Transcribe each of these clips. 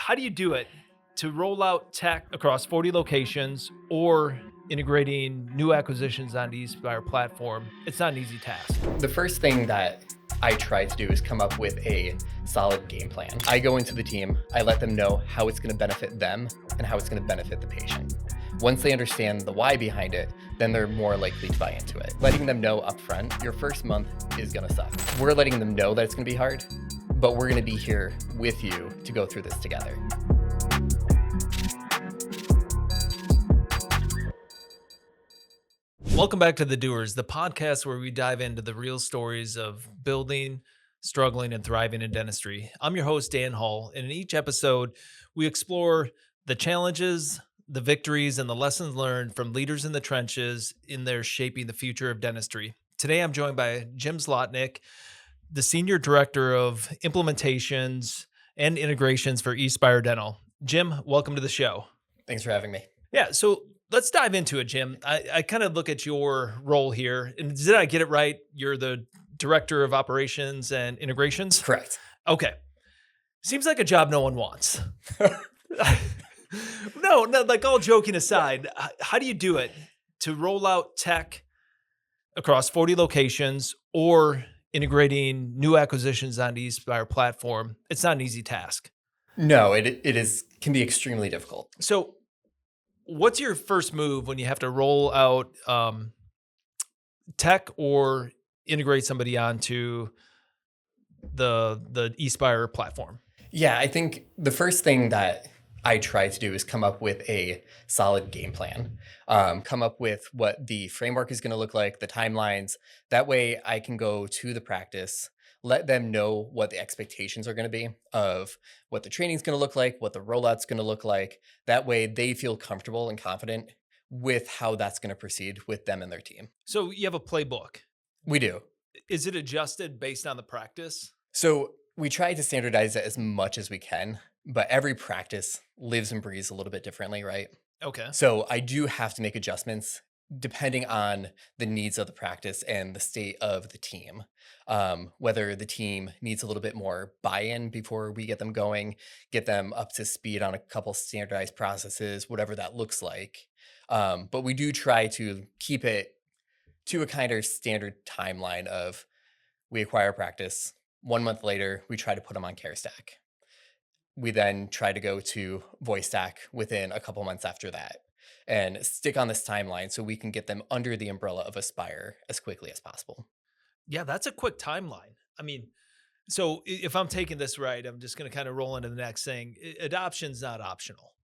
how do you do it to roll out tech across 40 locations or integrating new acquisitions on the Espire platform? It's not an easy task. The first thing that I try to do is come up with a solid game plan. I go into the team, I let them know how it's going to benefit them and how it's going to benefit the patient. Once they understand the why behind it, then they're more likely to buy into it. Letting them know upfront, your first month is going to suck. We're letting them know that it's going to be hard, but we're going to be here with you to go through this together. Welcome back to The Doers, the podcast where we dive into the real stories of building, struggling, and thriving in dentistry. I'm your host, Dan Hall, and in each episode, we explore the challenges, the victories, and the lessons learned from leaders in the trenches in their shaping the future of dentistry. Today, I'm joined by James Zlotnick, the Senior Director of Implementations and Integrations for Espire Dental. Jim, welcome to the show. Thanks for having me. Yeah, so let's dive into it, Jim. I kind of look at your role here, and did I get it right? You're the Director of Operations and Integrations? Correct. Okay. Seems like a job no one wants. No, like all joking aside, how do you do it to roll out tech across 40 locations or integrating new acquisitions on the Espire platform? It's not an easy task. No, it can be extremely difficult. So what's your first move when you have to roll out tech or integrate somebody onto the Espire platform? Yeah, I think the first thing that I try to do is come up with a solid game plan, come up with what the framework is going to look like, the timelines. That way I can go to the practice, let them know what the expectations are going to be of what the training is going to look like, what the rollout's going to look like. That way they feel comfortable and confident with how that's going to proceed with them and their team. So you have a playbook. We do. Is it adjusted based on the practice? So we try to standardize it as much as we can, but every practice lives and breathes a little bit differently, right? Okay. So I do have to make adjustments depending on the needs of the practice and the state of the team. Whether the team needs a little bit more buy-in before we get them going, get them up to speed on a couple standardized processes, whatever that looks like. But we do try to keep it to a kind of standard timeline of we acquire practice. 1 month later, we try to put them on CareStack. We then try to go to VoiceStack within a couple months after that and stick on this timeline so we can get them under the umbrella of Espire as quickly as possible. Yeah, that's a quick timeline. I mean, so if I'm taking this right, I'm just going to kind of roll into the next thing. Adoption's not optional.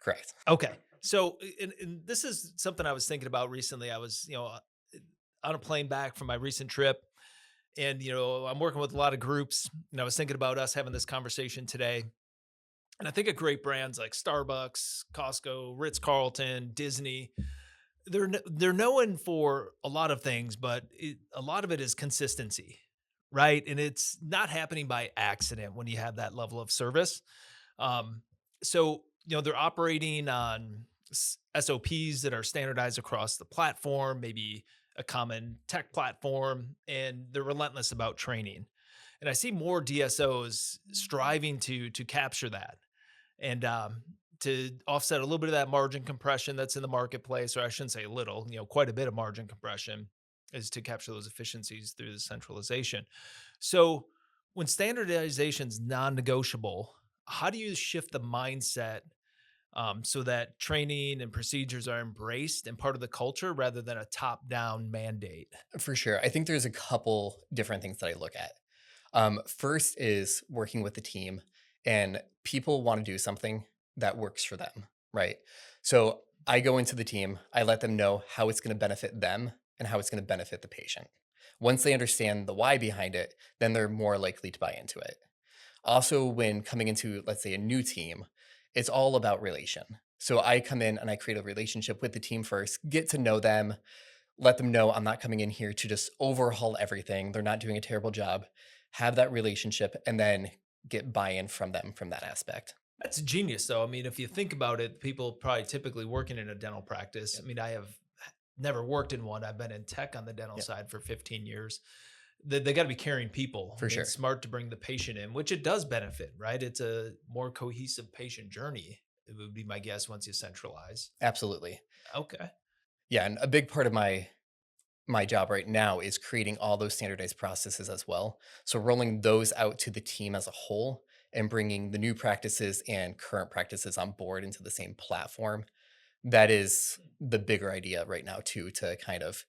Correct. Okay. So, and this is something I was thinking about recently. I was, on a plane back from my recent trip, and, I'm working with a lot of groups, and I was thinking about us having this conversation today. And I think of great brands like Starbucks, Costco, Ritz-Carlton, Disney. They're known for a lot of things, but a lot of it is consistency, right? And it's not happening by accident when you have that level of service. So, they're operating on SOPs that are standardized across the platform, maybe a common tech platform, and they're relentless about training. And I see more DSOs striving to capture that and to offset a little bit of that margin compression that's in the marketplace, or I shouldn't say a little, quite a bit of margin compression is to capture those efficiencies through the centralization. So when standardization is non-negotiable, how do you shift the mindset so that training and procedures are embraced and part of the culture rather than a top-down mandate? For sure. I think there's a couple different things that I look at. First is working with the team, and people want to do something that works for them, right? So I go into the team, I let them know how it's going to benefit them and how it's going to benefit the patient. Once they understand the why behind it, then they're more likely to buy into it. Also, when coming into, let's say, a new team, it's all about relation. So I come in and I create a relationship with the team first, get to know them, let them know I'm not coming in here to just overhaul everything. They're not doing a terrible job. Have that relationship and then get buy-in from them from that aspect. That's genius, though. I mean, if you think about it, people probably typically working in a dental practice. I mean, I have never worked in one. I've been in tech on the dental side for 15 years. they got to be caring people. For And it's sure. smart to bring the patient in, which it does benefit, right? It's a more cohesive patient journey. It would be my guess once you centralize. Absolutely. Okay. Yeah, and a big part of my job right now is creating all those standardized processes as well. So rolling those out to the team as a whole and bringing the new practices and current practices on board into the same platform. That is the bigger idea right now too, to kind of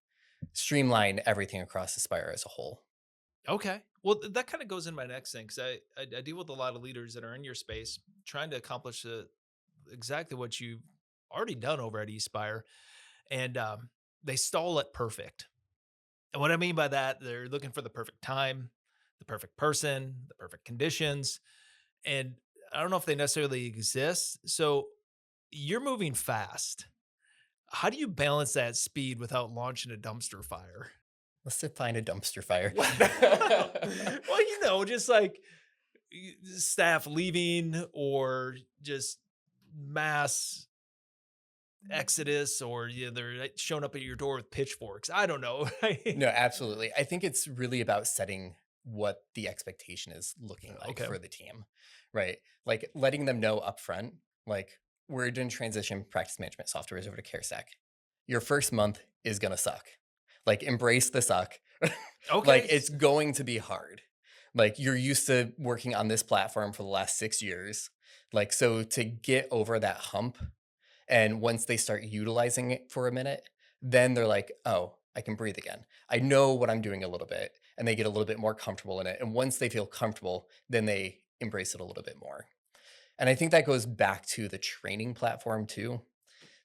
streamline everything across Aspire as a whole. Okay. Well, that kind of goes in my next thing because I deal with a lot of leaders that are in your space trying to accomplish exactly what you've already done over at Espire, and they stall at perfect. And what I mean by that, they're looking for the perfect time, the perfect person, the perfect conditions, and I don't know if they necessarily exist. So you're moving fast. How do you balance that speed without launching a dumpster fire? Let's define a dumpster fire. Well, well, just like staff leaving or just mass exodus or they're like, showing up at your door with pitchforks. I don't know. Right? No, absolutely. I think it's really about setting what the expectation is looking like Okay. for the team, right? Like letting them know upfront, like we're doing transition practice management softwares over to CareStack. Your first month is going to suck. Like embrace the suck. Like Okay. it's going to be hard. Like you're used to working on this platform for the last 6 years. Like, so to get over that hump, and once they start utilizing it for a minute, then they're like, oh, I can breathe again. I know what I'm doing a little bit. And they get a little bit more comfortable in it. And once they feel comfortable, then they embrace it a little bit more. And I think that goes back to the training platform too.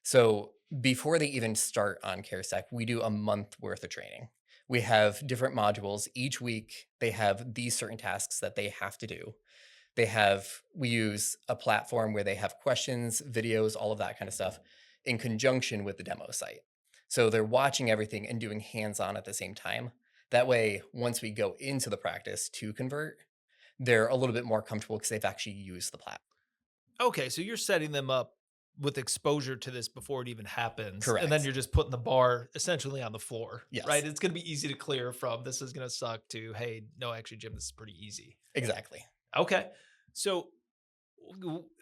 So before they even start on CareStack, we do a month worth of training. We have different modules. Each week, they have these certain tasks that they have to do. We use a platform where they have questions, videos, all of that kind of stuff in conjunction with the demo site. So they're watching everything and doing hands on at the same time. That way, once we go into the practice to convert, they're a little bit more comfortable because they've actually used the platform. Okay. So you're setting them up with exposure to this before it even happens. And then Correct. you're just putting the bar essentially on the floor, right? Yes, It's going to be easy to clear from this is going to suck to, hey, no, actually, Jim, this is pretty easy. exactly. Okay. So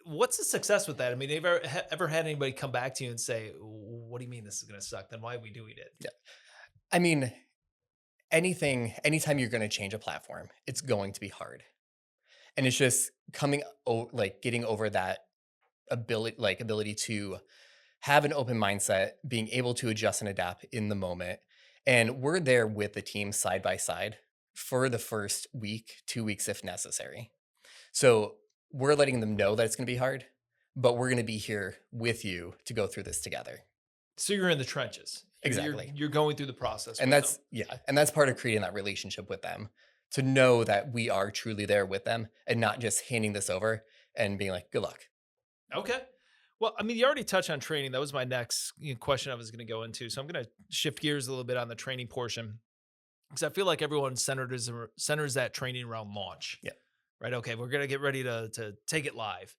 what's the success with that? I mean, have you ever had anybody come back to you and say, what do you mean this is going to suck? Then why are we doing it? Yeah. I mean, anytime you're going to change a platform, it's going to be hard. And it's just like getting over that ability to have an open mindset, being able to adjust and adapt in the moment. And we're there with the team side by side for the first week, 2 weeks if necessary. So we're letting them know that it's going to be hard, but we're going to be here with you to go through this together. So you're in the trenches. Exactly. You're going through the process And with them. that's part of creating that relationship with them, to know that we are truly there with them and not just handing this over and being like, good luck. Okay. Well, I mean, you already touched on training. That was my next question I was going to go into. So I'm going to shift gears a little bit on the training portion because I feel like everyone centers that training around launch. Yeah. Right. Okay. We're going to get ready to take it live.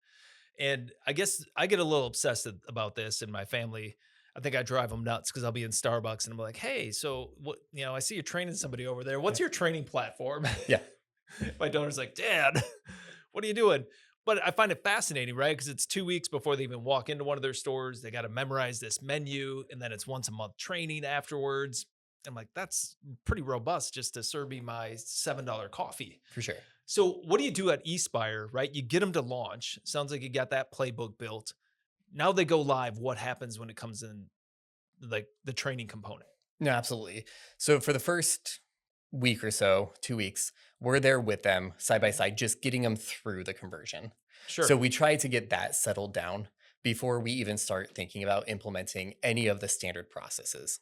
And I guess I get a little obsessed about this in my family. I think I drive them nuts because I'll be in Starbucks and I'm like, hey, so what, I see you're training somebody over there. What's your training platform? Yeah. My daughter's like, Dad, what are you doing? But I find it fascinating, right? Because it's 2 weeks before they even walk into one of their stores. They got to memorize this menu, and then it's once a month training afterwards. I'm like, that's pretty robust just to serve me my $7 coffee. For sure. So, what do you do at Espire, right? You get them to launch. Sounds like you got that playbook built. Now they go live. What happens when it comes in, like the training component? No, absolutely. So for the first week or so, 2 weeks, we're there with them side by side, just getting them through the conversion. So Sure. we try to get that settled down before we even start thinking about implementing any of the standard processes,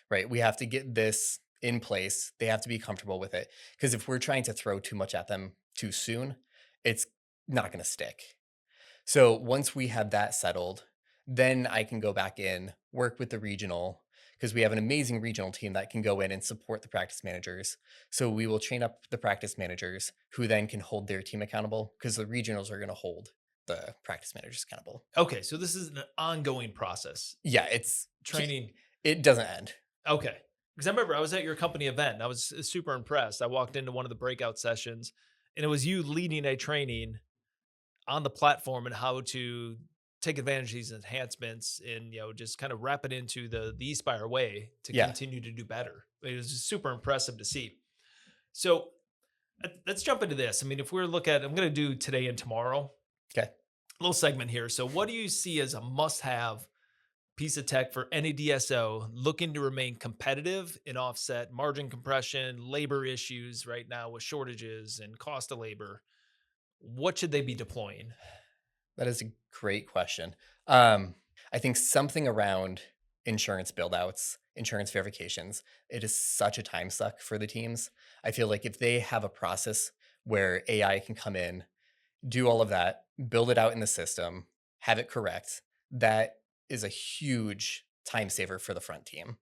right? We have to get this in place. They have to be comfortable with it. Because if we're trying to throw too much at them too soon, it's not going to stick. So once we have that settled, then I can go back in, work with the regional, because we have an amazing regional team that can go in and support the practice managers. So we will train up the practice managers who then can hold their team accountable, because the regionals are going to hold the practice managers accountable. Okay. So, this is an ongoing process. Yeah, Training. it doesn't end. Okay. Because I remember I was at your company event and I was super impressed. I walked into one of the breakout sessions and it was you leading a training on the platform and how to take advantage of these enhancements and just kind of wrap it into the Espire way to Yeah. continue to do better. It was just super impressive to see. So let's jump into this. I mean, if we're I'm going to do today and tomorrow, Okay. little segment here. So what do you see as a must-have piece of tech for any DSO looking to remain competitive and offset margin compression, labor issues right now with shortages and cost of labor? What should they be deploying? That is a great question. I think something around insurance build outs, insurance verifications, it is such a time suck for the teams. I feel like if they have a process where AI can come in, do all of that, build it out in the system, have it correct, that is a huge time saver for the front team.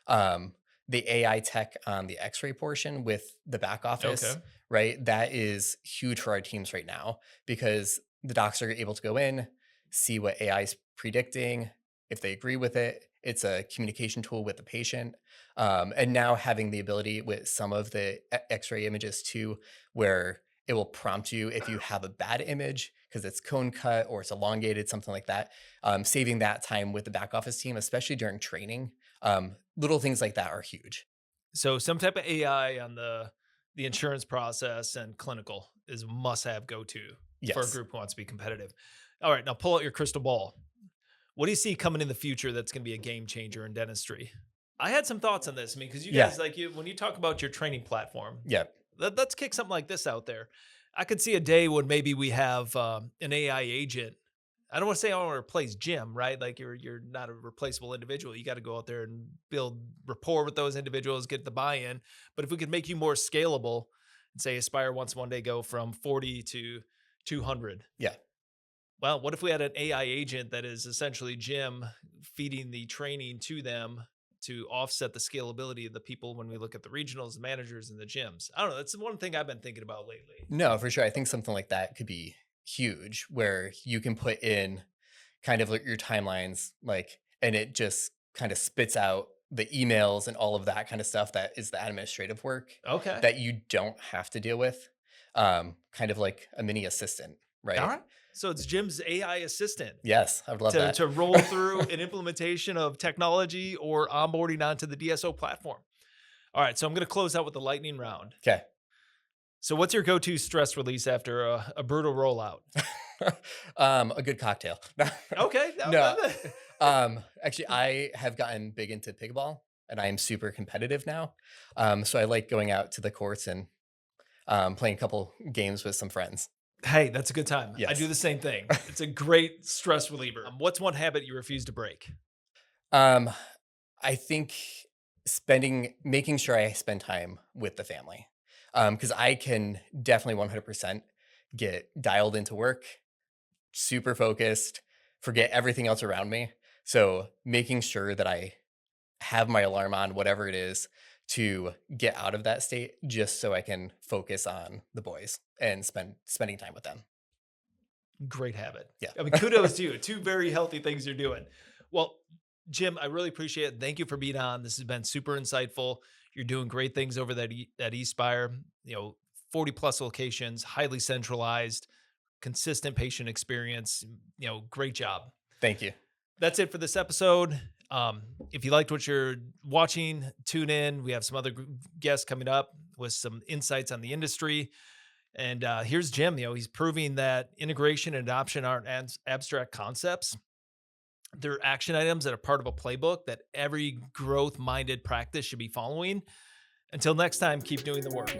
Um, the AI tech on the X-ray portion with the back Okay. office, right? That is huge for our teams right now because the docs are able to go in, see what AI is predicting, if they agree with it. It's a communication tool with the patient. And now having the ability with some of the X-ray images too, where it will prompt you if you have a bad image because it's cone cut or it's elongated, something like that. Saving that time with the back office team, especially during training. Little things like that are huge. So some type of AI on the insurance process and clinical is a must-have go-to for a Yes. group who wants to be competitive. All right, now pull out your crystal ball. What do you see coming in the future that's going to be a game changer in dentistry? I had some thoughts on this. I mean, because you Yeah. guys when you talk about your training platform, Yeah. let's kick something like this out there. I could see a day when maybe we have an AI agent. I don't want to say I want to replace Jim, right? Like you're not a replaceable individual. You got to go out there and build rapport with those individuals, get the buy-in. But if we could make you more scalable and say Aspire wants one day go from 40 to 200. Yeah. Well, what if we had an AI agent that is essentially Jim feeding the training to them to offset the scalability of the people when we look at the regionals, the managers, and the gyms? I don't know. That's one thing I've been thinking about lately. No, for sure. I think something like that could be huge where you can put in kind of like your timelines, like, and it just kind of spits out the emails and all of that kind of stuff that is the administrative work Okay. that you don't have to deal with. Kind of like a mini assistant, All right? right. So it's Jim's AI assistant Yes, I would love to that. to roll through an implementation of technology or onboarding onto the DSO platform. All right. So I'm going to close out with the lightning round. Okay. So what's your go-to stress release after a brutal rollout? A good cocktail. Okay. No. Actually, I have gotten big into pickleball, and I am super competitive now. So I like going out to the courts and playing a couple games with some friends. Hey, that's a good time. I do Yes. the same thing. It's a great stress reliever. What's one habit you refuse to break? Um, I think making sure I spend time with the family. Because I can definitely 100% get dialed into work, super focused, forget everything else around me. So making sure that I have my alarm on, whatever it is, to get out of that state, just so I can focus on the boys and spending time with them. Great habit. Yeah. I mean, kudos to you. Two very healthy things you're doing. Well, Jim, I really appreciate it. Thank you for being on. This has been super insightful. You're doing great things over at Espire. 40 plus locations, highly centralized, consistent patient experience. Great job. Thank you. That's it for this episode. If you liked what you're watching, tune in. We have some other guests coming up with some insights on the industry. And here's Jim. He's proving that integration and adoption aren't abstract concepts. They're action items that are part of a playbook that every growth-minded practice should be following. Until next time, keep doing the work.